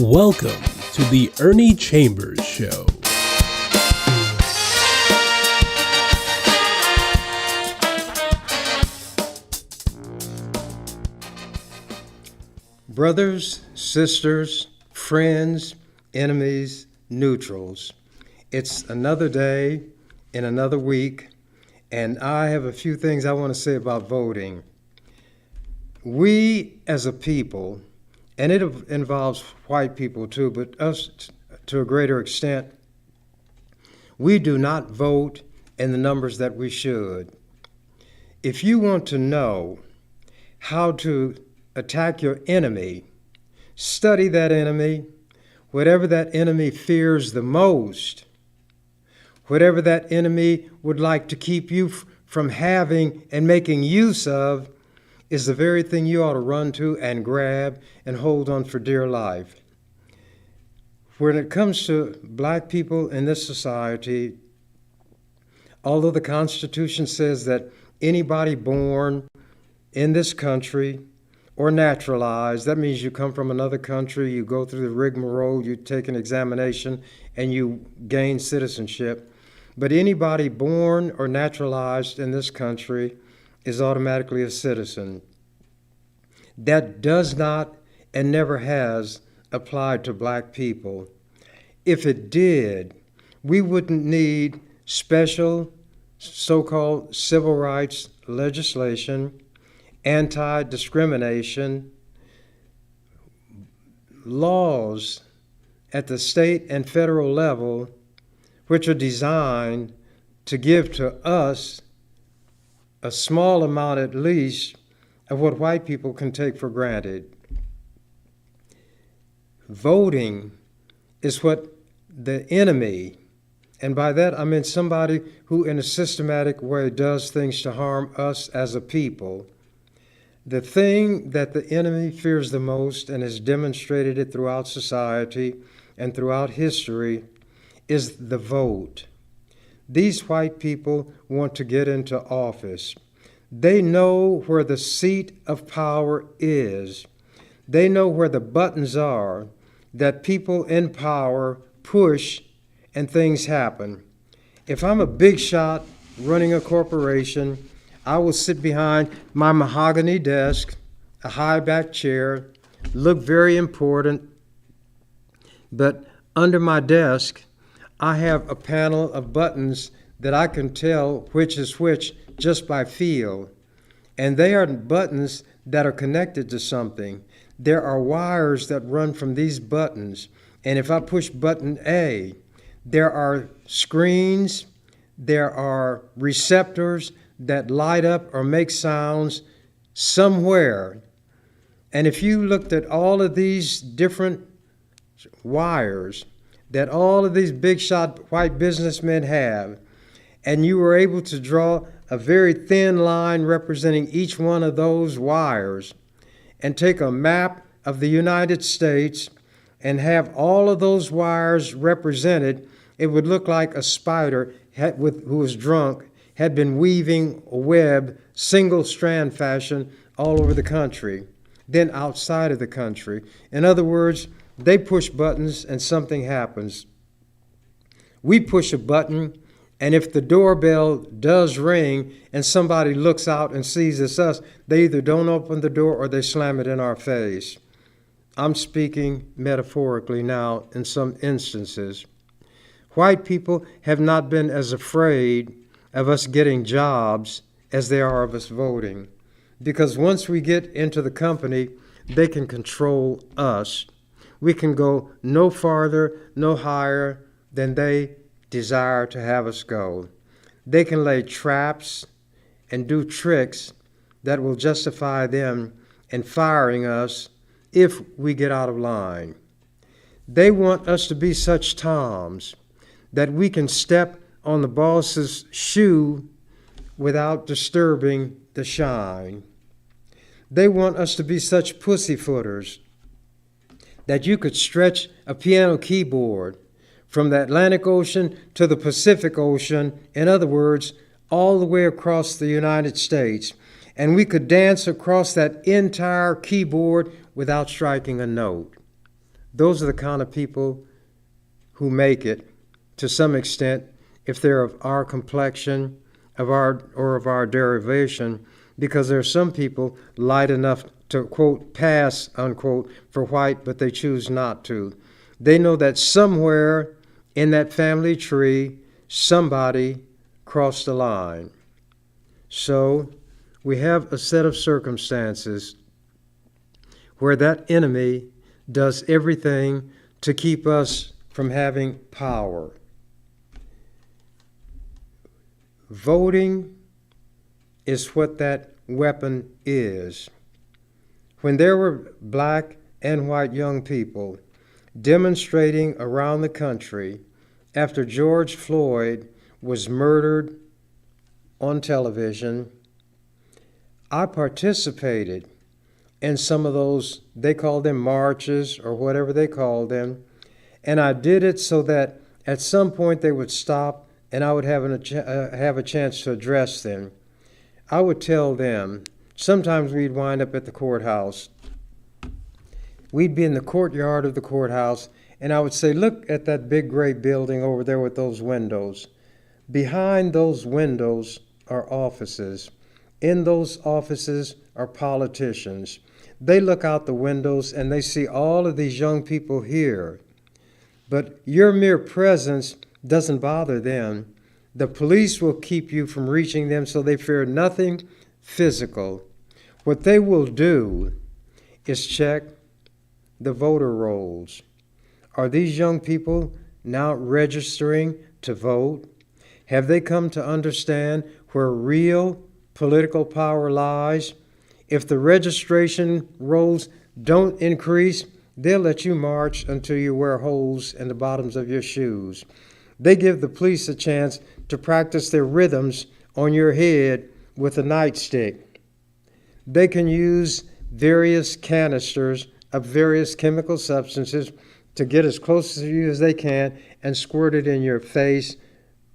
Welcome to the Ernie Chambers Show. Brothers, sisters, friends, enemies, neutrals. It's another day in another week, and I have a few things I want to say about voting. We as a people, and it involves white people too, but us to a greater extent, we do not vote in the numbers that we should. If you want to know how to attack your enemy, study that enemy, whatever that enemy fears the most, whatever that enemy would like to keep you from having and making use of, is the very thing you ought to run to and grab and hold on for dear life. When it comes to black people in this society, although the Constitution says that anybody born in this country or naturalized, that means you come from another country, you go through the rigmarole, you take an examination, and you gain citizenship. But anybody born or naturalized in this country is automatically a citizen. That does not and never has applied to black people. If it did, we wouldn't need special so-called civil rights legislation, anti-discrimination, laws at the state and federal level which are designed to give to us a small amount at least of what white people can take for granted. Voting is what the enemy, and by that I mean somebody who in a systematic way does things to harm us as a people. The thing that the enemy fears the most, and has demonstrated it throughout society and throughout history, is the vote. These white people want to get into office. They know where the seat of power is. They know where the buttons are that people in power push and things happen. If I'm a big shot running a corporation, I will sit behind my mahogany desk, a high-back chair, look very important, but under my desk, I have a panel of buttons that I can tell which is which just by feel. And they are buttons that are connected to something. There are wires that run from these buttons. And if I push button A, there are screens, there are receptors that light up or make sounds somewhere. And if you looked at all of these different wires that all of these big shot white businessmen have, and you were able to draw a very thin line representing each one of those wires, and take a map of the United States and have all of those wires represented, it would look like a spider who was drunk had been weaving a web, single strand fashion, all over the country, then outside of the country. In other words, they push buttons and something happens. We push a button, and if the doorbell does ring and somebody looks out and sees it's us, they either don't open the door or they slam it in our face. I'm speaking metaphorically now in some instances. White people have not been as afraid of us getting jobs as they are of us voting, because once we get into the company, they can control us. We can go no farther, no higher than they desire to have us go. They can lay traps and do tricks that will justify them in firing us if we get out of line. They want us to be such toms that we can step on the boss's shoe without disturbing the shine. They want us to be such pussyfooters that you could stretch a piano keyboard from the Atlantic Ocean to the Pacific Ocean, in other words, all the way across the United States, and we could dance across that entire keyboard without striking a note. those are the kind of people who make it to some extent if they're of our complexion, of our derivation, because there are some people light enough to, quote, pass, unquote, for white, but they choose not to. They know that somewhere in that family tree, somebody crossed the line. So we have a set of circumstances where that enemy does everything to keep us from having power. Voting is what that weapon is. When there were black and white young people demonstrating around the country after George Floyd was murdered on television, I participated in some of those, they called them marches or whatever they called them, and I did it so that at some point they would stop and I would have a chance to address them. I would tell them, sometimes we'd wind up at the courthouse. We'd be in the courtyard of the courthouse, and I would say, look at that big gray building over there with those windows. Behind those windows are offices. In those offices are politicians. They look out the windows and they see all of these young people here. But your mere presence doesn't bother them. The police will keep you from reaching them, so they fear nothing physical. What they will do is check the voter rolls. Are these young people now registering to vote? Have they come to understand where real political power lies? If the registration rolls don't increase, they'll let you march until you wear holes in the bottoms of your shoes. They give the police a chance to practice their rhythms on your head with a nightstick. They can use various canisters of various chemical substances to get as close to you as they can and squirt it in your face,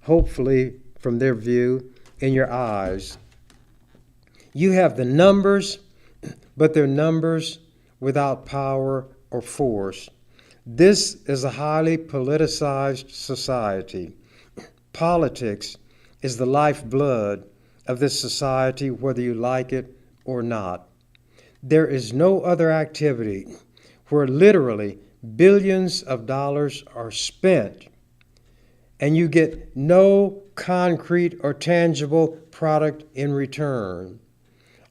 hopefully from their view, in your eyes. You have the numbers, but they're numbers without power or force. This is a highly politicized society. Politics is the lifeblood of this society, whether you like it or not. There is no other activity where literally billions of dollars are spent and you get no concrete or tangible product in return.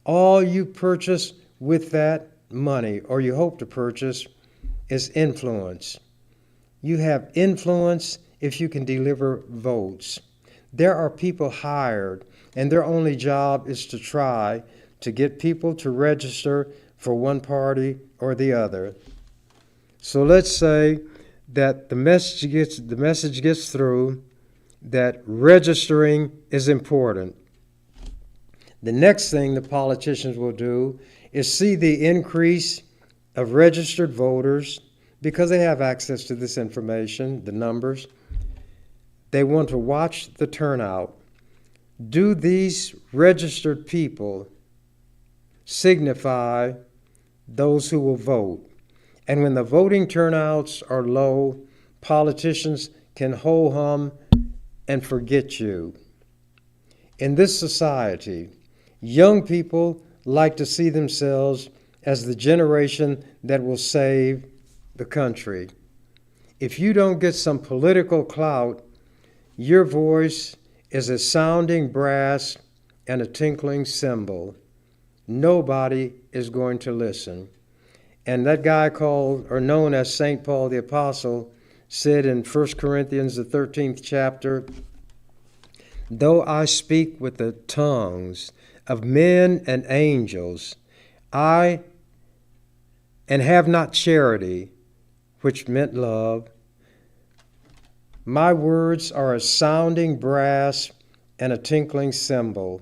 All you purchase with that money, or you hope to purchase, is influence. You have influence if you can deliver votes. There are people hired, and their only job is to try to get people to register for one party or the other. So let's say that the message gets through that registering is important. The next thing the politicians will do is see the increase of registered voters because they have access to this information, the numbers. They want to watch the turnout. Do these registered people signify those who will vote? And when the voting turnouts are low, politicians can ho-hum and forget you. In this society, young people like to see themselves as the generation that will save the country. If you don't get some political clout, your voice is a sounding brass and a tinkling cymbal. Nobody is going to listen. And that guy called, or known as St. Paul the Apostle, said in 1 Corinthians, the 13th chapter, though I speak with the tongues of men and angels, and have not charity, which meant love, my words are a sounding brass and a tinkling cymbal.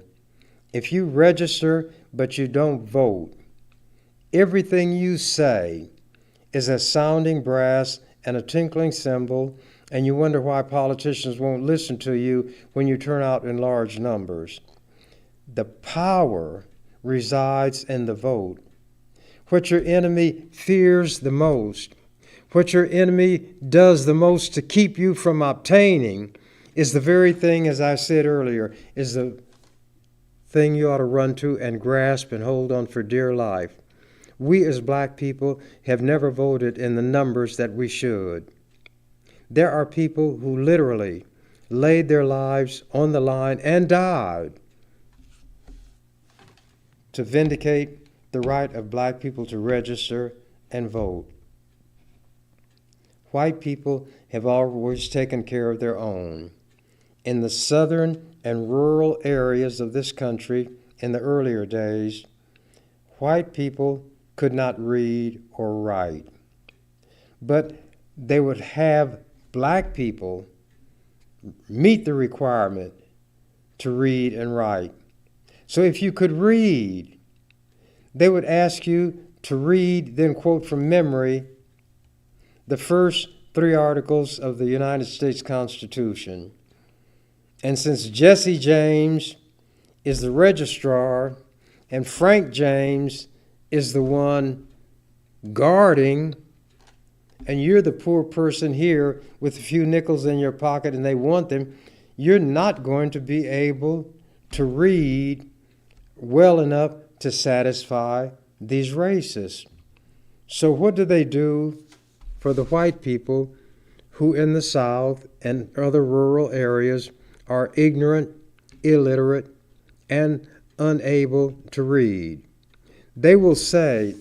If you register but you don't vote, everything you say is a sounding brass and a tinkling cymbal, and you wonder why politicians won't listen to you when you turn out in large numbers. The power resides in the vote. What your enemy fears the most, what your enemy does the most to keep you from obtaining is the very thing, as I said earlier, is the thing you ought to run to and grasp and hold on for dear life. We as black people have never voted in the numbers that we should. There are people who literally laid their lives on the line and died to vindicate the right of black people to register and vote. White people have always taken care of their own. In the southern and rural areas of this country in the earlier days, white people could not read or write. But they would have black people meet the requirement to read and write. So if you could read, they would ask you to read, then quote from memory, the first 3 articles of the United States Constitution. And since Jesse James is the registrar and Frank James is the one guarding, and you're the poor person here with a few nickels in your pocket and they want them, you're not going to be able to read well enough to satisfy these racists. So what do they do for the white people who in the South and other rural areas are ignorant, illiterate, and unable to read? They will say,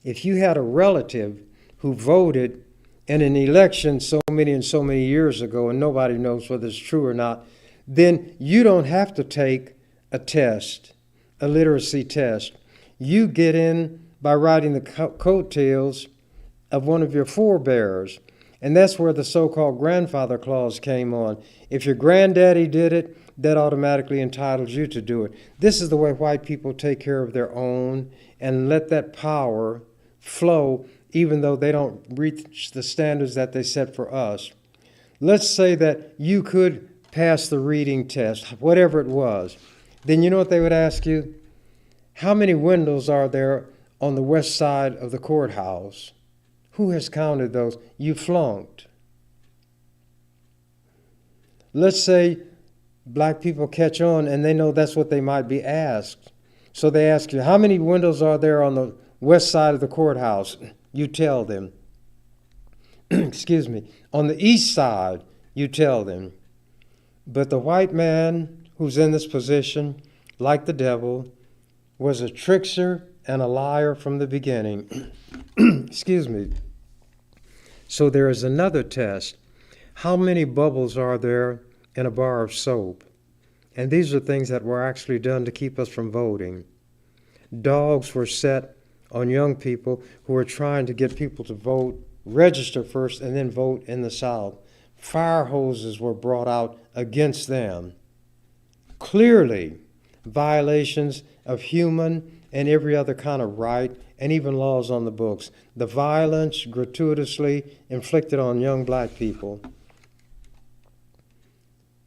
if you had a relative who voted in an election so many and so many years ago and nobody knows whether it's true or not, then you don't have to take a test, a literacy test. You get in by riding the coattails of one of your forebears. And that's where the so-called grandfather clause came on. If your granddaddy did it, that automatically entitles you to do it. This is the way white people take care of their own and let that power flow even though they don't reach the standards that they set for us. Let's say that you could pass the reading test, whatever it was. Then you know what they would ask you? How many windows are there on the west side of the courthouse? Who has counted those? You flunked. Let's say black people catch on and they know that's what they might be asked. So they ask you, how many windows are there on the west side of the courthouse? You tell them. Excuse me. On the east side, you tell them. But the white man who's in this position, like the devil, was a trickster and a liar from the beginning. Excuse me. So there is another test. How many bubbles are there in a bar of soap? And these are things that were actually done to keep us from voting. Dogs were set on young people who were trying to get people to vote, register first, and then vote in the South. Fire hoses were brought out against them. Clearly, violations of human and every other kind of right and even laws on the books. The violence gratuitously inflicted on young black people.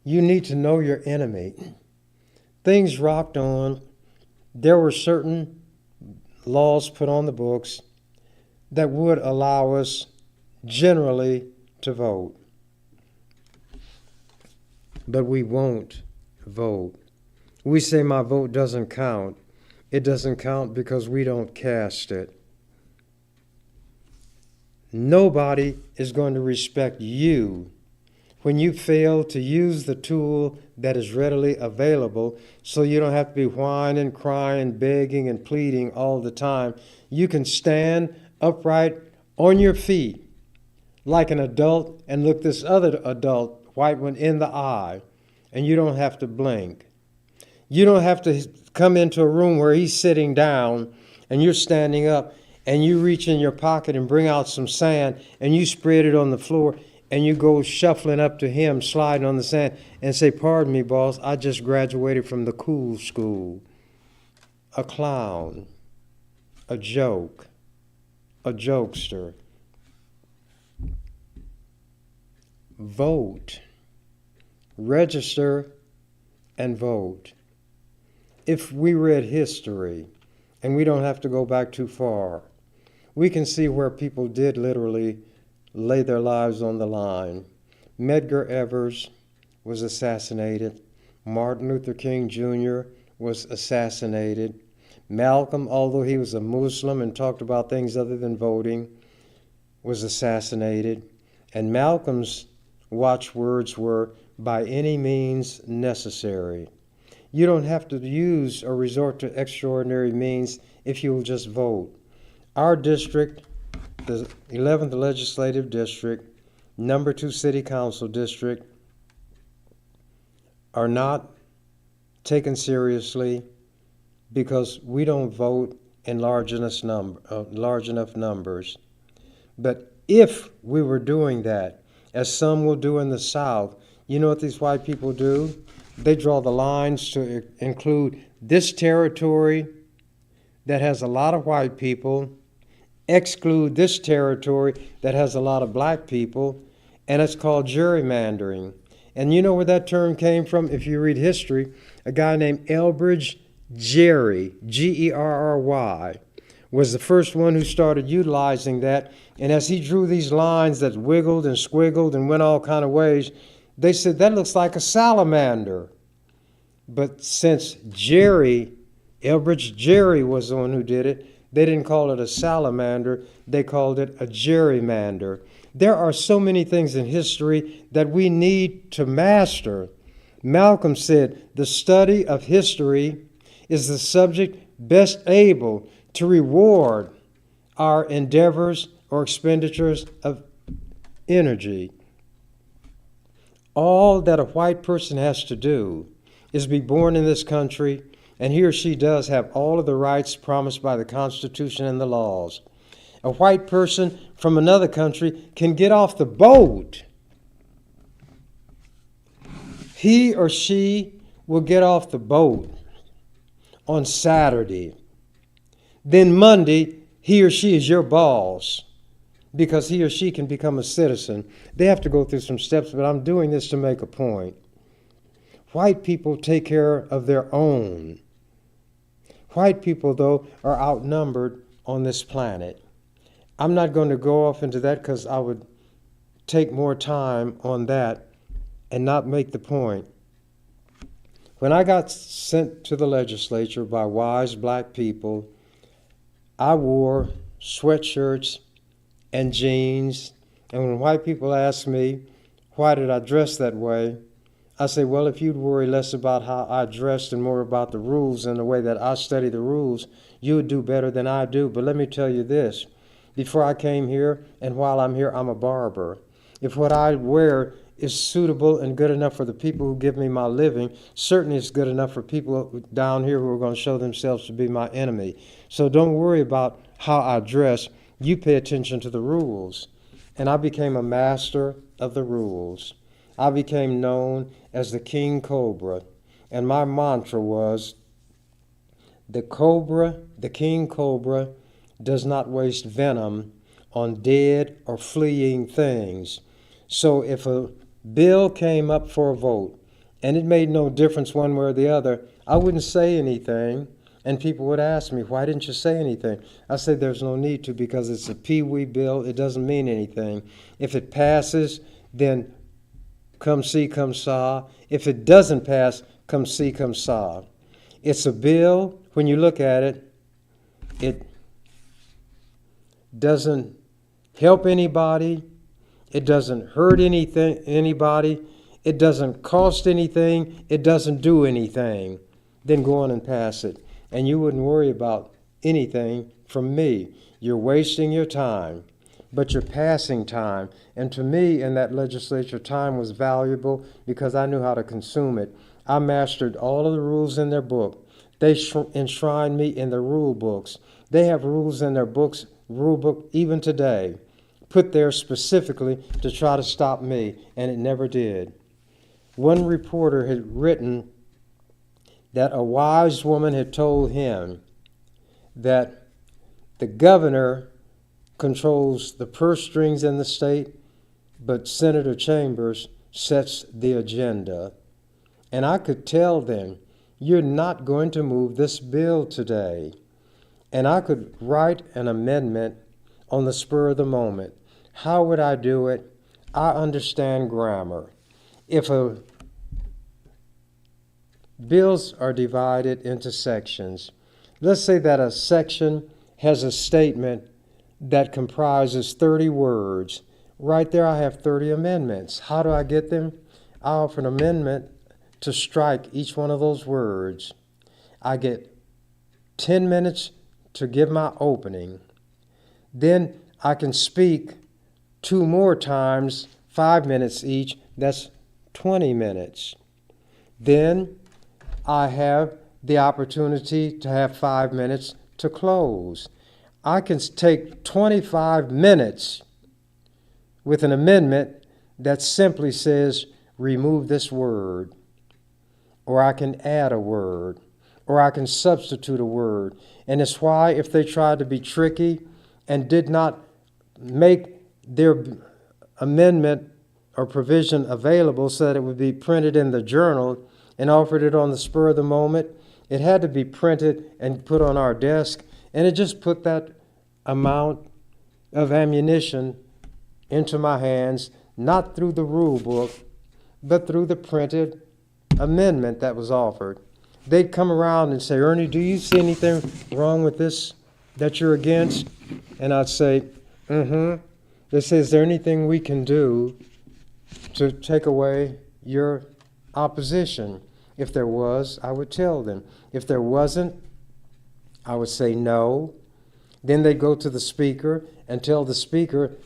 You need to know your enemy. Things rocked on. There were certain laws put on the books that would allow us generally to vote. But we won't vote. We say my vote doesn't count. It doesn't count because we don't cast it. Nobody is going to respect you when you fail to use the tool that is readily available, so you don't have to be whining, crying, begging, and pleading all the time. You can stand upright on your feet like an adult and look this other adult, white one, in the eye, and you don't have to blink. You don't have to come into a room where he's sitting down and you're standing up and you reach in your pocket and bring out some sand and you spread it on the floor and you go shuffling up to him, sliding on the sand, and say, "Pardon me, boss, I just graduated from the cool school." A clown, a joke, a jokester. Vote. Register and vote. If we read history, and we don't have to go back too far, we can see where people did literally lay their lives on the line. Medgar Evers was assassinated. Martin Luther King Jr. was assassinated. Malcolm, although he was a Muslim and talked about things other than voting, was assassinated. And Malcolm's watchwords were, by any means necessary. You don't have to use or resort to extraordinary means if you will just vote. Our district, the 11th Legislative District, number 2 City Council District, are not taken seriously because we don't vote in large enough numbers. But if we were doing that, as some will do in the South, you know what these white people do? They draw the lines to include this territory that has a lot of white people, exclude this territory that has a lot of black people, and it's called gerrymandering. And you know where that term came from? If you read history, a guy named Elbridge Gerry, Gerry, was the first one who started utilizing that. And as he drew these lines that wiggled and squiggled and went all kind of ways, they said, that looks like a salamander. But since Elbridge Gerry was the one who did it, they didn't call it a salamander, they called it a gerrymander. There are so many things in history that we need to master. Malcolm said, the study of history is the subject best able to reward our endeavors or expenditures of energy. All that a white person has to do is be born in this country, and he or she does have all of the rights promised by the Constitution and the laws. A white person from another country can get off the boat. He or she will get off the boat on Saturday. Then Monday, he or she is your boss because he or she can become a citizen. They have to go through some steps, but I'm doing this to make a point. White people take care of their own. White people, though, are outnumbered on this planet. I'm not going to go off into that because I would take more time on that and not make the point. When I got sent to the legislature by wise black people, I wore sweatshirts and jeans. And when white people ask me, why did I dress that way? I say, well, if you'd worry less about how I dressed and more about the rules and the way that I study the rules, you would do better than I do. But let me tell you this. Before I came here, and while I'm here, I'm a barber. If what I wear is suitable and good enough for the people who give me my living, certainly it's good enough for people down here who are going to show themselves to be my enemy. So don't worry about how I dress. You pay attention to the rules. And I became a master of the rules. I became known as the King Cobra. And my mantra was, the King Cobra, does not waste venom on dead or fleeing things. So if a bill came up for a vote and it made no difference one way or the other, I wouldn't say anything, and people would ask me, why didn't you say anything? I said there's no need to because it's a pee-wee bill. It doesn't mean anything. If it passes, then come see, come saw. If it doesn't pass, come see, come saw. It's a bill, when you look at it, it doesn't help anybody. It doesn't hurt anybody. It doesn't cost anything. It doesn't do anything. Then go on and pass it. And you wouldn't worry about anything from me. You're wasting your time, but you're passing time. And to me, in that legislature, time was valuable because I knew how to consume it. I mastered all of the rules in their book. They enshrined me in the rule books. They have rules in their books, rule book, even today, put there specifically to try to stop me, and it never did. One reporter had written that a wise woman had told him that the governor controls the purse strings in the state, but Senator Chambers sets the agenda. And I could tell them, you're not going to move this bill today. And I could write an amendment on the spur of the moment. How would I do it? I understand grammar. If bills are divided into sections, let's say that a section has a statement that comprises 30 words. Right there I have 30 amendments. How do I get them? I offer an amendment to strike each one of those words. I get 10 minutes to give my opening. Then I can speak 2 more times, 5 minutes each. That's 20 minutes. Then I have the opportunity to have 5 minutes to close. I can take 25 minutes with an amendment that simply says, remove this word, or I can add a word, or I can substitute a word. And it's why if they tried to be tricky and did not make their amendment or provision available so that it would be printed in the journal and offered it on the spur of the moment, it had to be printed and put on our desk, and it just put that amount of ammunition into my hands, not through the rule book, but through the printed amendment that was offered. They'd come around and say, Ernie, do you see anything wrong with this that you're against? And I'd say, They say, is there anything we can do to take away your opposition? If there was, I would tell them. If there wasn't, I would say no. Then they'd go to the speaker and tell the speaker,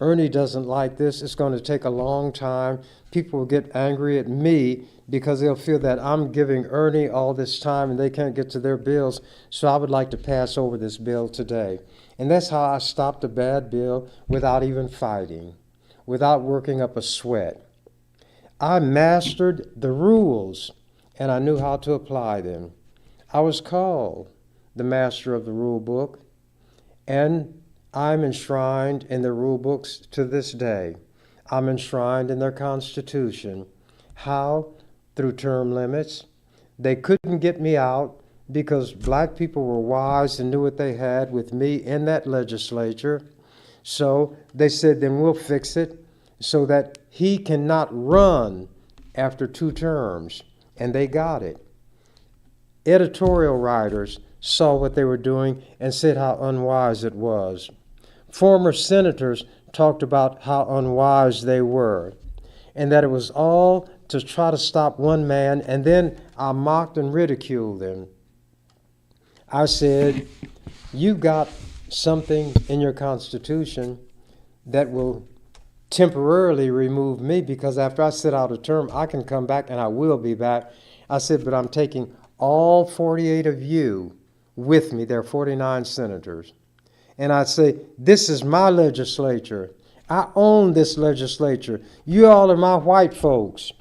Ernie doesn't like this. It's going to take a long time. People will get angry at me because they'll feel that I'm giving Ernie all this time and they can't get to their bills. So I would like to pass over this bill today. And that's how I stopped a bad bill without even fighting, without working up a sweat. I mastered the rules and I knew how to apply them. I was called the master of the rule book, and I'm enshrined in the rule books to this day. I'm enshrined in their Constitution. How? Through term limits. They couldn't get me out because black people were wise and knew what they had with me in that legislature. So they said, then we'll fix it so that he cannot run after 2 terms. And they got it. Editorial writers saw what they were doing and said how unwise it was. Former senators talked about how unwise they were, and that it was all to try to stop one man, and then I mocked and ridiculed them. I said, you got something in your Constitution that will temporarily remove me, because after I sit out a term, I can come back, and I will be back. I said, but I'm taking all 48 of you with me. There are 49 senators. And I'd say, this is my legislature. I own this legislature. You all are my white folks.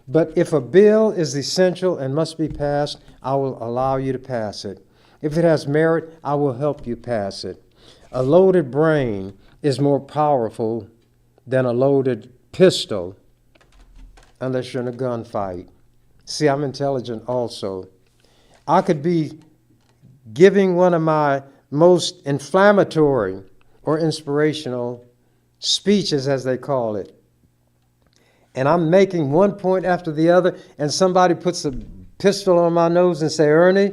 But if a bill is essential and must be passed, I will allow you to pass it. If it has merit, I will help you pass it. A loaded brain is more powerful than a loaded pistol unless you're in a gunfight. See, I'm intelligent also. I could be giving one of my most inflammatory or inspirational speeches, as they call it, and I'm making one point after the other, and somebody puts a pistol on my nose and say, Ernie,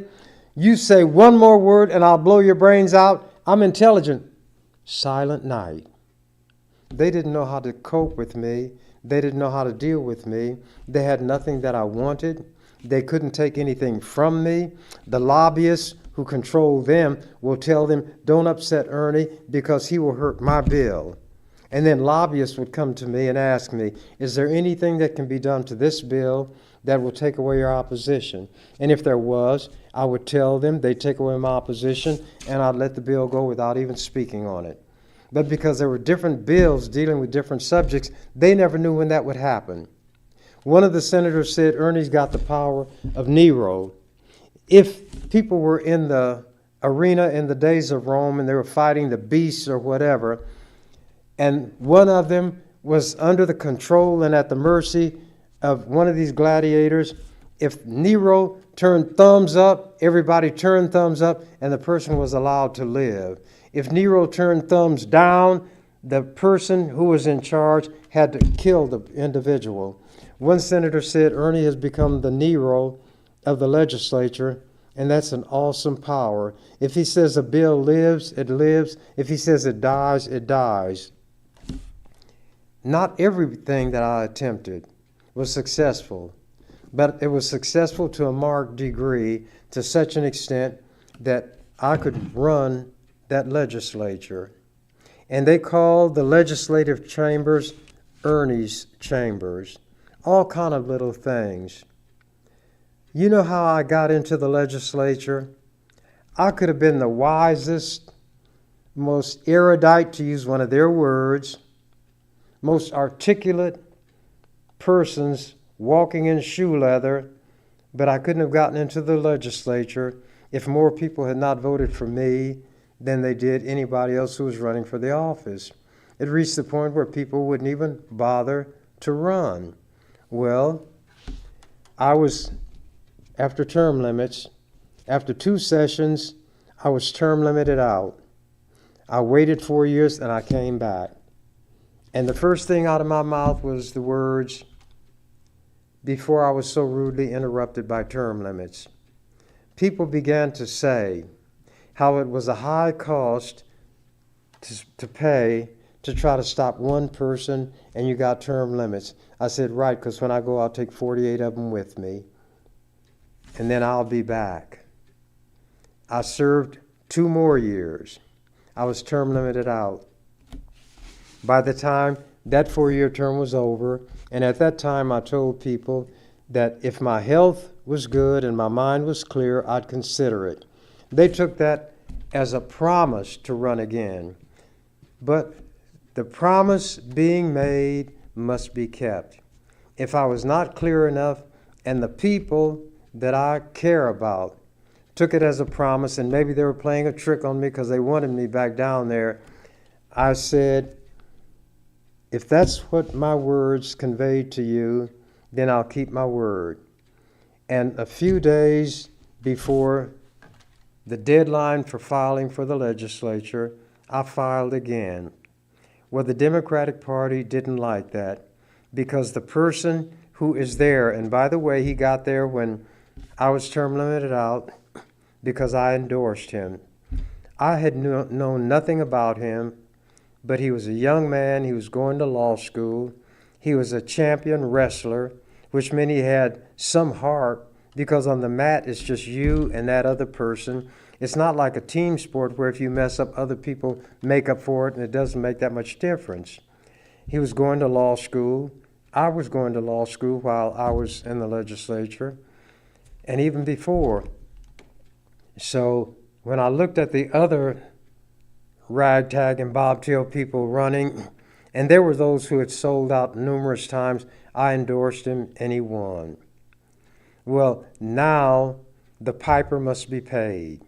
you say one more word and I'll blow your brains out. I'm intelligent. Silent night. They didn't know how to cope with me. They didn't know how to deal with me. They had nothing that I wanted. They couldn't take anything from me. The lobbyists who control them will tell them, don't upset Ernie because he will hurt my bill. And then lobbyists would come to me and ask me, is there anything that can be done to this bill that will take away your opposition? And if there was, I would tell them, they'd take away my opposition, and I'd let the bill go without even speaking on it. But because there were different bills dealing with different subjects, they never knew when that would happen. One of the senators said, Ernie's got the power of Nero. If people were in the arena in the days of Rome and they were fighting the beasts or whatever, and one of them was under the control and at the mercy of one of these gladiators, if Nero turned thumbs up, everybody turned thumbs up, and the person was allowed to live. If Nero turned thumbs down, the person who was in charge had to kill the individual. One senator said Ernie has become the Nero of the legislature, and that's an awesome power. If he says a bill lives, it lives. If he says it dies, it dies. Not everything that I attempted was successful, but it was successful to a marked degree, to such an extent that I could run that legislature. And they called the legislative chambers Ernie's Chambers. All kind of little things. You know how I got into the legislature? I could have been the wisest, most erudite, to use one of their words, most articulate persons walking in shoe leather, but I couldn't have gotten into the legislature if more people had not voted for me than they did anybody else who was running for the office. It reached the point where people wouldn't even bother to run. Well, I was, after term limits, after 2 sessions, I was term limited out. I waited 4 years and I came back. And the first thing out of my mouth was the words, before I was so rudely interrupted by term limits. People began to say how it was a high cost to pay to try to stop one person and you got term limits. I said, right, because when I go, I'll take 48 of them with me, and then I'll be back. I served 2 more years. I was term limited out. By the time that 4-year term was over, and at that time I told people that if my health was good and my mind was clear, I'd consider it. They took that as a promise to run again. But the promise being made must be kept. If I was not clear enough and the people that I care about took it as a promise, and maybe they were playing a trick on me because they wanted me back down there, I said, if that's what my words conveyed to you, then I'll keep my word. And a few days before the deadline for filing for the legislature, I filed again. Well, the Democratic Party didn't like that because the person who is there, and by the way, he got there when I was term limited out because I endorsed him. I had known nothing about him, but he was a young man. He was going to law school. He was a champion wrestler, which meant he had some heart, because on the mat it's just you and that other person. It's not like a team sport where if you mess up, other people make up for it, and it doesn't make that much difference. He was going to law school. I was going to law school while I was in the legislature, and even before. So when I looked at the other ragtag and bobtail people running, and there were those who had sold out numerous times, I endorsed him and he won. Well, now the piper must be paid.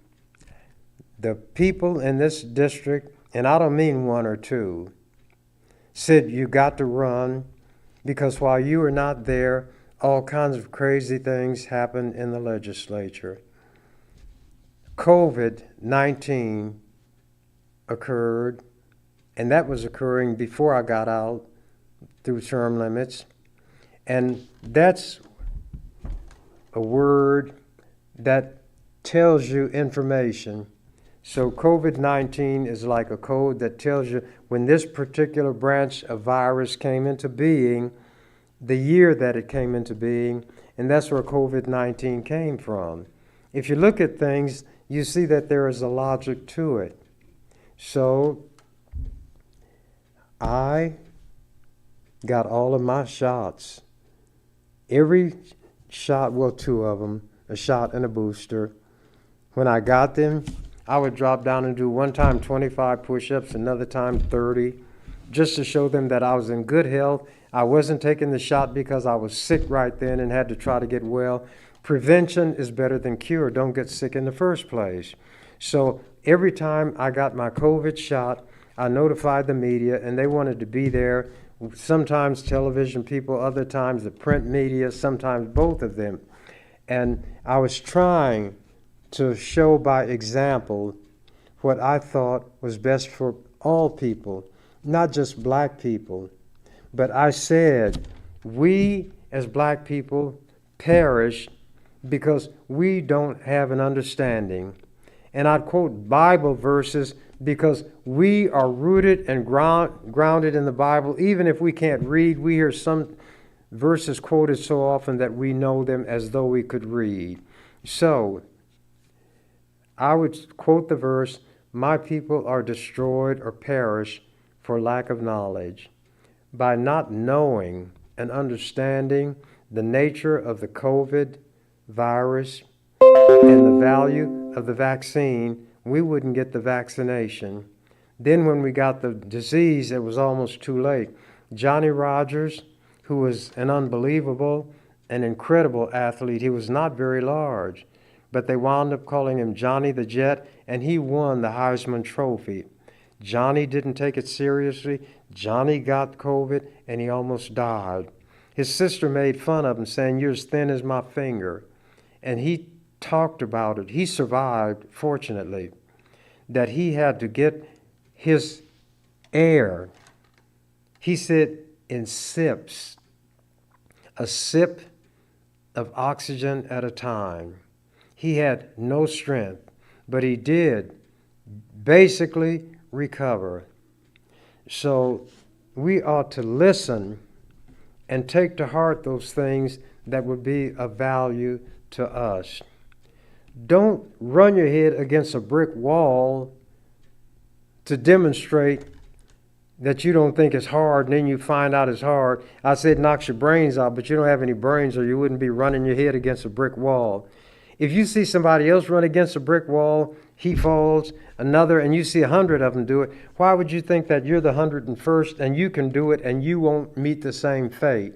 The people in this district, and I don't mean 1 or 2, said you got to run because while you were not there, all kinds of crazy things happened in the legislature. COVID-19 occurred, and that was occurring before I got out through term limits. And that's a word that tells you information. So COVID-19 is like a code that tells you when this particular branch of virus came into being, the year that it came into being, and that's where COVID-19 came from. If you look at things, you see that there is a logic to it. So I got all of my shots. Every shot, well, 2 of them, a shot and a booster. When I got them, I would drop down and do one time 25 push-ups, another time 30, just to show them that I was in good health. I wasn't taking the shot because I was sick right then and had to try to get well. Prevention is better than cure. Don't get sick in the first place. So every time I got my COVID shot, I notified the media, and they wanted to be there. Sometimes television people, other times the print media, sometimes both of them. And I was trying to show by example what I thought was best for all people, not just black people. But I said, we as black people perish because we don't have an understanding. And I'd quote Bible verses because we are rooted and grounded in the Bible. Even if we can't read, we hear some verses quoted so often that we know them as though we could read. So, I would quote the verse, "My people are destroyed or perish for lack of knowledge." By not knowing and understanding the nature of the COVID virus and the value of the vaccine, we wouldn't get the vaccination. Then when we got the disease, it was almost too late. Johnny Rogers, who was an unbelievable and incredible athlete, he was not very large, but they wound up calling him Johnny the Jet, and he won the Heisman Trophy. Johnny didn't take it seriously. Johnny got COVID, and he almost died. His sister made fun of him, saying, "You're as thin as my finger." And he talked about it. He survived, fortunately, that he had to get his air, he said, in sips, a sip of oxygen at a time. He had no strength, but he did basically recover. So we ought to listen and take to heart those things that would be of value to us. Don't run your head against a brick wall to demonstrate that you don't think it's hard, and then you find out it's hard. I said knocks your brains out, but you don't have any brains, or you wouldn't be running your head against a brick wall. If you see somebody else run against a brick wall, he falls, another, and you see 100 of them do it, why would you think that you're the 101st and you can do it and you won't meet the same fate?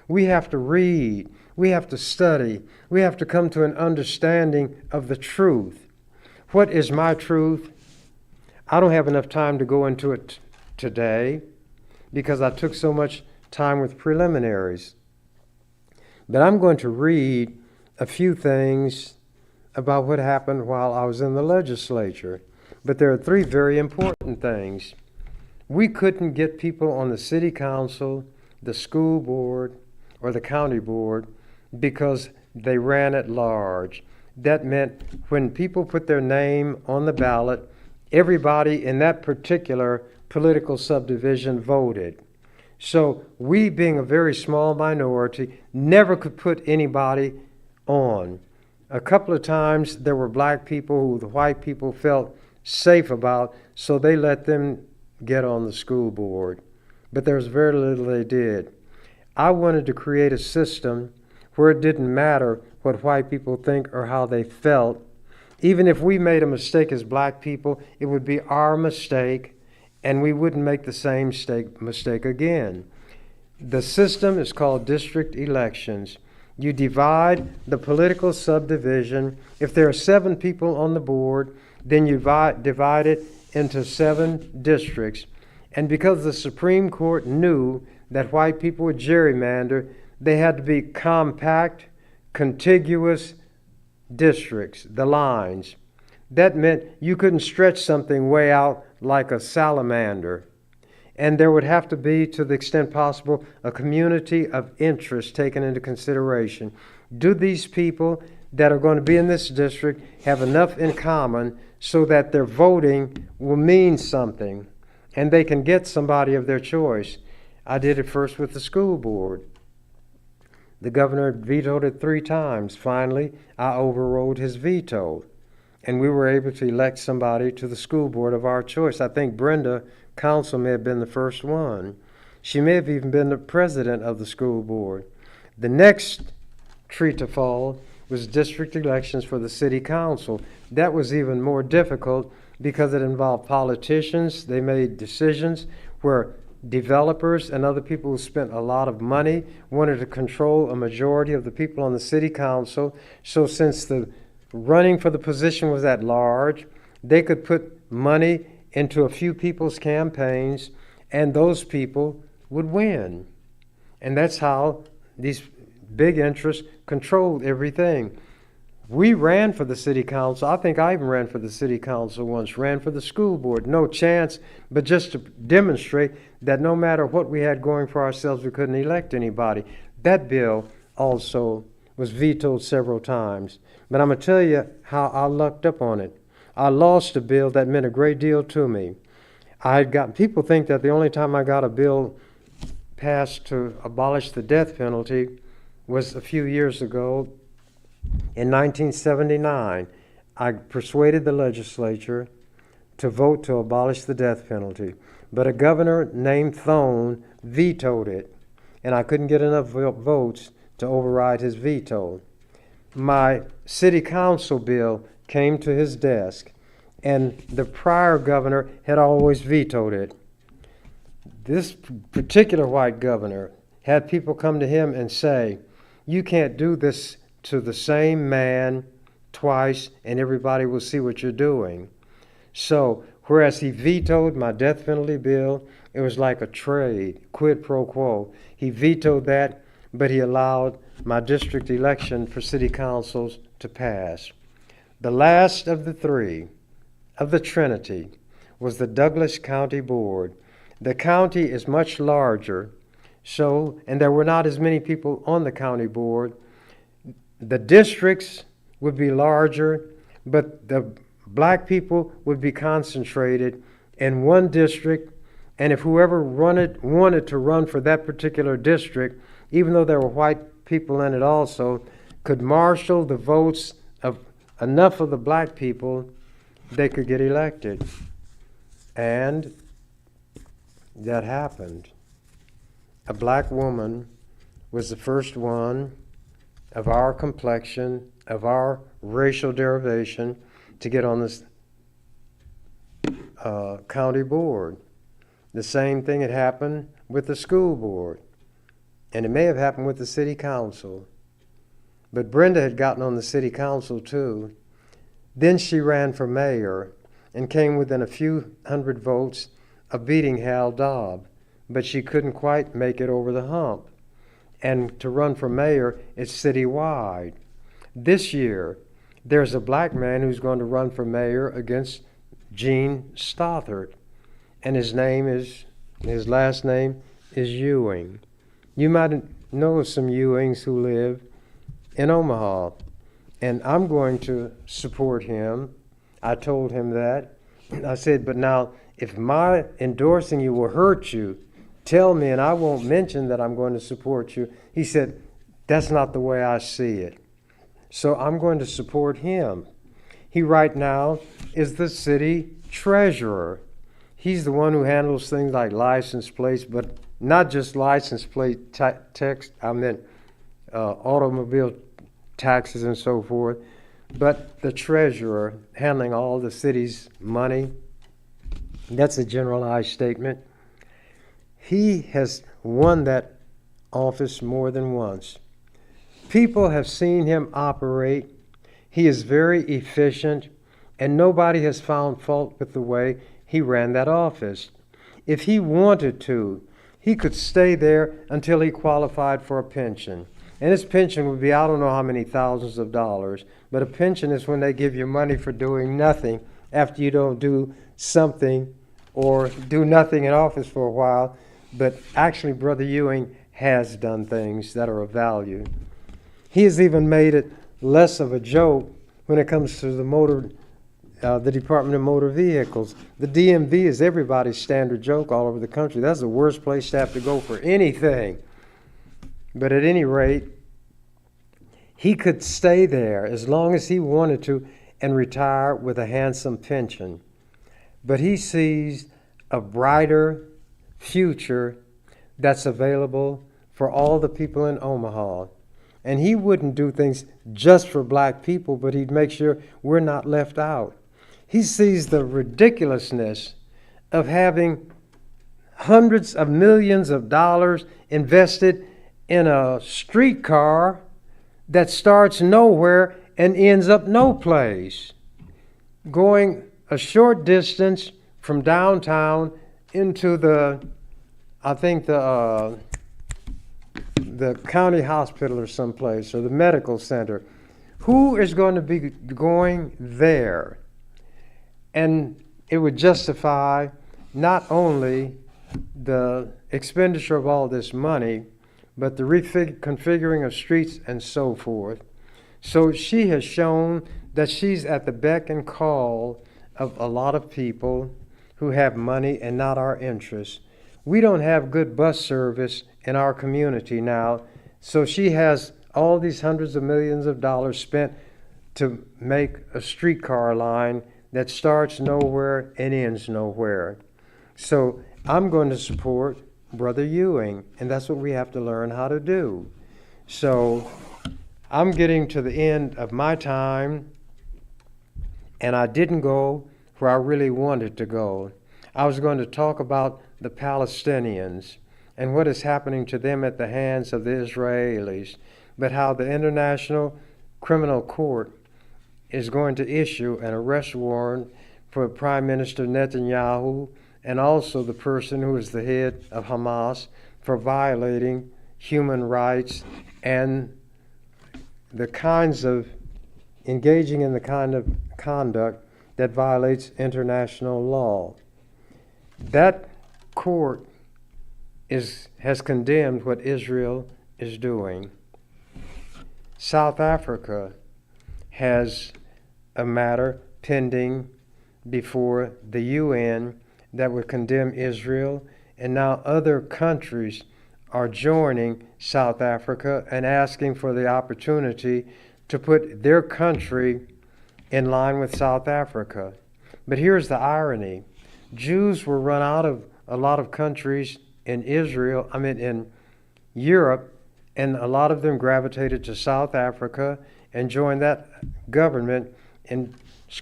We have to read. We have to study. We have to come to an understanding of the truth. What is my truth? I don't have enough time to go into it today because I took so much time with preliminaries. But I'm going to read a few things about what happened while I was in the legislature. But there are three very important things. We couldn't get people on the city council, the school board, or the county board because they ran at large. That meant when people put their name on the ballot, everybody in that particular political subdivision voted. So we, being a very small minority, never could put anybody on. A couple of times there were black people who the white people felt safe about, so they let them get on the school board. But there was very little they did. I wanted to create a system where it didn't matter what white people think or how they felt. Even if we made a mistake as black people, it would be our mistake, and we wouldn't make the same mistake again. The system is called district elections. You divide the political subdivision. If there are 7 people on the board, then you divide it into 7 districts. And because the Supreme Court knew that white people would gerrymander, they had to be compact, contiguous districts, the lines. That meant you couldn't stretch something way out like a salamander. And there would have to be, to the extent possible, a community of interest taken into consideration. Do these people that are going to be in this district have enough in common so that their voting will mean something and they can get somebody of their choice? I did it first with the school board. The governor vetoed it 3 times. Finally, I overrode his veto, and we were able to elect somebody to the school board of our choice. I think Brenda Council may have been the first one. She may have even been the president of the school board. The next tree to fall was district elections for the city council. That was even more difficult because it involved politicians. They made decisions where developers and other people who spent a lot of money wanted to control a majority of the people on the city council. So since the running for the position was at large, they could put money into a few people's campaigns, and those people would win. And that's how these big interests controlled everything. We ran for the city council. I think I even ran for the city council once, ran for the school board. No chance, but just to demonstrate that no matter what we had going for ourselves, we couldn't elect anybody. That bill also was vetoed several times. But I'm going to tell you how I lucked up on it. I lost a bill that meant a great deal to me. People think that the only time I got a bill passed to abolish the death penalty was a few years ago. In 1979, I persuaded the legislature to vote to abolish the death penalty, but a governor named Thone vetoed it, and I couldn't get enough votes to override his veto. My city council bill came to his desk, and the prior governor had always vetoed it. This particular white governor had people come to him and say, "You can't do this to the same man twice, and everybody will see what you're doing." So, whereas he vetoed my death penalty bill, it was like a trade, quid pro quo. He vetoed that, but he allowed my district election for city councils to pass. The last of the three, of the Trinity, was the Douglas County Board. The county is much larger, and there were not as many people on the county board. The districts would be larger, but the black people would be concentrated in one district, and if whoever wanted to run for that particular district, even though there were white people in it also, could marshal the votes of enough of the black people, they could get elected. And that happened. A black woman was the first one of our complexion, of our racial derivation, to get on this county board. The same thing had happened with the school board, and it may have happened with the city council. But Brenda had gotten on the city council too. Then she ran for mayor and came within a few hundred votes of beating Hal Dobb, but she couldn't quite make it over the hump. And to run for mayor, it's citywide. This year, there's a black man who's going to run for mayor against Gene Stothert, and his last name is Ewing. You might know some Ewings who live in Omaha, and I'm going to support him. I told him that. I said, but now, if my endorsing you will hurt you, tell me and I won't mention that I'm going to support you. He said, that's not the way I see it. So I'm going to support him. He right now is the city treasurer. He's the one who handles things like license plates, but not just license plate text, automobile taxes and so forth, but the treasurer handling all the city's money. That's a generalized statement. He has won that office more than once. People have seen him operate. He is very efficient, and nobody has found fault with the way he ran that office. If he wanted to, he could stay there until he qualified for a pension. And his pension would be, I don't know how many thousands of dollars, but a pension is when they give you money for doing nothing after you don't do something or do nothing in office for a while. But actually, Brother Ewing has done things that are of value. He has even made it less of a joke when it comes to the Department of Motor Vehicles. The DMV is everybody's standard joke all over the country. That's the worst place to have to go for anything. But at any rate, he could stay there as long as he wanted to and retire with a handsome pension. But he sees a brighter future that's available for all the people in Omaha. And he wouldn't do things just for black people, but he'd make sure we're not left out. He sees the ridiculousness of having hundreds of millions of dollars invested in a streetcar that starts nowhere and ends up no place, going a short distance from downtown into the county hospital or someplace, or the medical center, Who is going to be going there? And it would justify not only the expenditure of all this money, but the reconfiguring of streets and so forth. So she has shown that she's at the beck and call of a lot of people who have money and not our interests. We don't have good bus service in our community now, so she has all these hundreds of millions of dollars spent to make a streetcar line that starts nowhere and ends nowhere. So I'm going to support Brother Ewing, and that's what we have to learn how to do. So I'm getting to the end of my time, and I didn't go where I really wanted to go. I was going to talk about the Palestinians and what is happening to them at the hands of the Israelis, but how the International Criminal Court is going to issue an arrest warrant for Prime Minister Netanyahu and also the person who is the head of Hamas for violating human rights and the kinds of engaging in the kind of conduct that violates international law. That court has condemned what Israel is doing. South Africa has a matter pending before the UN that would condemn Israel, and now other countries are joining South Africa and asking for the opportunity to put their country in line with South Africa. But here's the irony. Jews were run out of a lot of countries in in Europe, and a lot of them gravitated to South Africa and joined that government in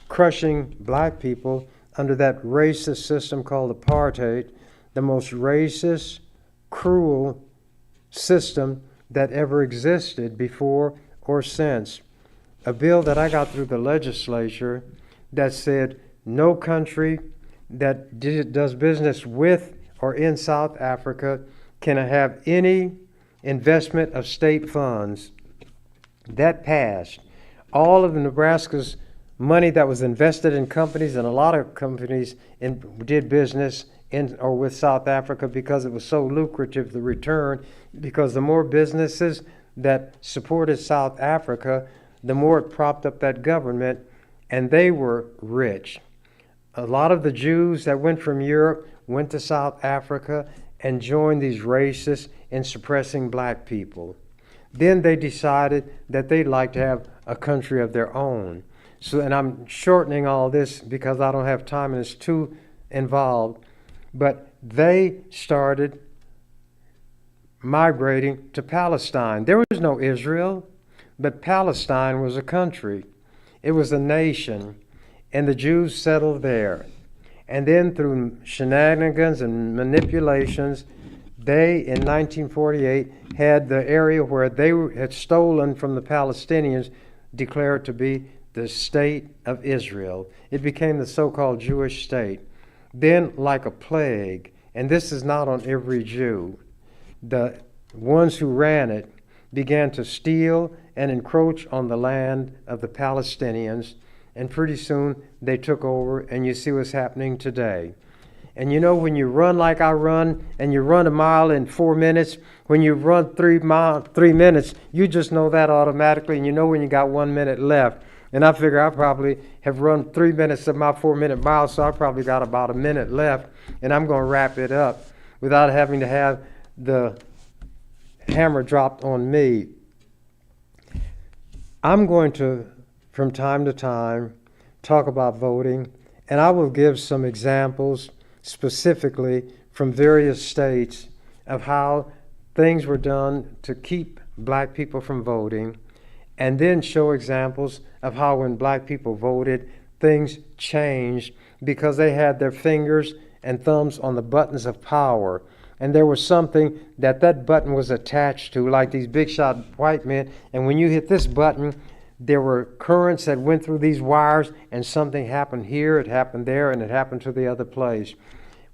crushing black people under that racist system called apartheid, the most racist, cruel system that ever existed before or since. A bill that I got through the legislature that said no country that does business with or in South Africa can have any investment of state funds. That passed. All of Nebraska's money that was invested in companies, and a lot of companies did business in or with South Africa because it was so lucrative, the return, because the more businesses that supported South Africa, the more it propped up that government, and they were rich. A lot of the Jews that went from Europe went to South Africa and joined these racists in suppressing black people. Then they decided that they'd like to have a country of their own. So, and I'm shortening all this because I don't have time and it's too involved, but they started migrating to Palestine. There was no Israel, but Palestine was a country. It was a nation, and the Jews settled there. And then through shenanigans and manipulations, they, in 1948, had the area where they had stolen from the Palestinians declared to be the state of Israel. It became the so-called Jewish state. Then, like a plague, and this is not on every Jew, the ones who ran it began to steal and encroach on the land of the Palestinians, and pretty soon they took over, and you see what's happening today. And you know, when you run like I run, and you run a mile in 4 minutes, when you run 3 minutes, you just know that automatically, and you know when you got 1 minute left. And I figure I probably have run 3 minutes of my 4-minute mile, so I probably got about a minute left, and I'm going to wrap it up without having to have the hammer dropped on me. I'm going to, from time to time, talk about voting, and I will give some examples specifically from various states of how things were done to keep black people from voting, and then show examples of how when black people voted, things changed because they had their fingers and thumbs on the buttons of power. And there was something that button was attached to, like these big shot white men. And when you hit this button, there were currents that went through these wires, and something happened here, it happened there, and it happened to the other place.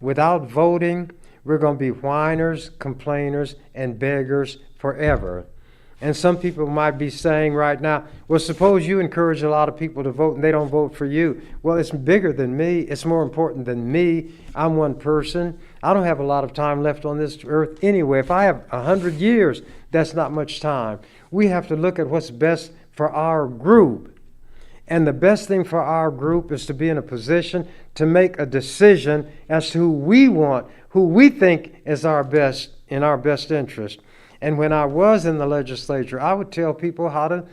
Without voting, we're going to be whiners, complainers, and beggars forever. And some people might be saying right now, well, suppose you encourage a lot of people to vote and they don't vote for you. Well, it's bigger than me. It's more important than me. I'm one person. I don't have a lot of time left on this earth anyway. If I have 100 years, that's not much time. We have to look at what's best for our group. And the best thing for our group is to be in a position to make a decision as to who we want, who we think is our best, in our best interest. And when I was in the legislature, I would tell people how to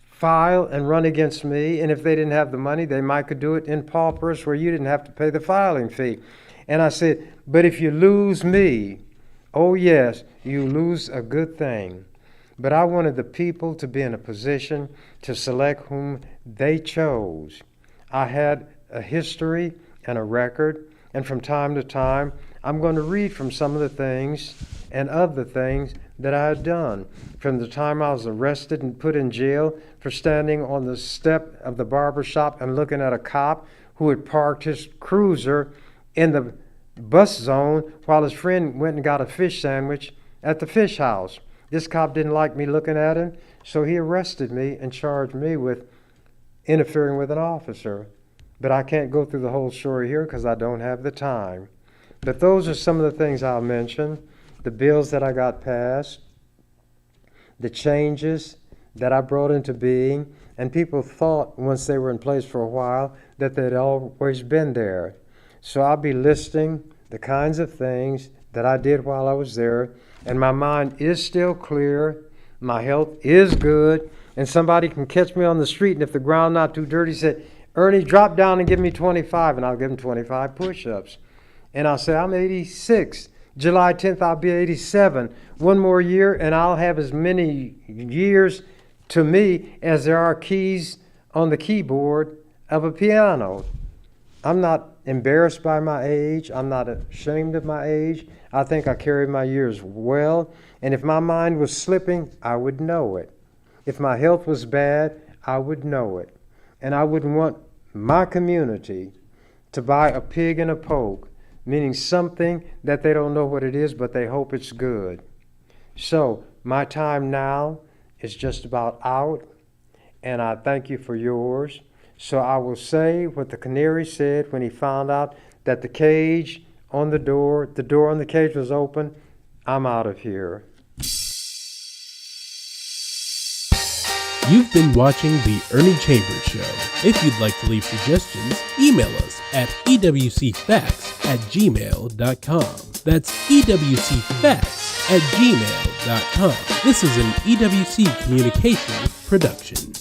file and run against me. And if they didn't have the money, they might could do it in paupers where you didn't have to pay the filing fee. And I said, but if you lose me, oh yes, you lose a good thing. But I wanted the people to be in a position to select whom they chose. I had a history and a record, and from time to time, I'm going to read from some of the things and of the things that I had done. From the time I was arrested and put in jail for standing on the step of the barber shop and looking at a cop who had parked his cruiser in the bus zone while his friend went and got a fish sandwich at the fish house. This cop didn't like me looking at him, so he arrested me and charged me with interfering with an officer. But I can't go through the whole story here because I don't have the time. But those are some of the things I'll mention. The bills that I got passed, the changes that I brought into being, and people thought once they were in place for a while that they'd always been there. So I'll be listing the kinds of things that I did while I was there, and my mind is still clear, my health is good, and somebody can catch me on the street, and if the ground not too dirty, say, Ernie, drop down and give me 25, and I'll give them 25 push-ups. And I'll say, I'm 86. July 10th, I'll be 87. One more year, and I'll have as many years to me as there are keys on the keyboard of a piano. I'm not embarrassed by my age. I'm not ashamed of my age. I think I carry my years well. And if my mind was slipping, I would know it. If my health was bad, I would know it. And I wouldn't want my community to buy a pig in a poke, meaning something that they don't know what it is, but they hope it's good. So my time now is just about out, and I thank you for yours. So I will say what the canary said when he found out that the cage on the door on the cage was open. I'm out of here. You've been watching The Ernie Chambers Show. If you'd like to leave suggestions, email us at ewcfacts@gmail.com. That's ewcfacts@gmail.com. This is an EWC Communication production.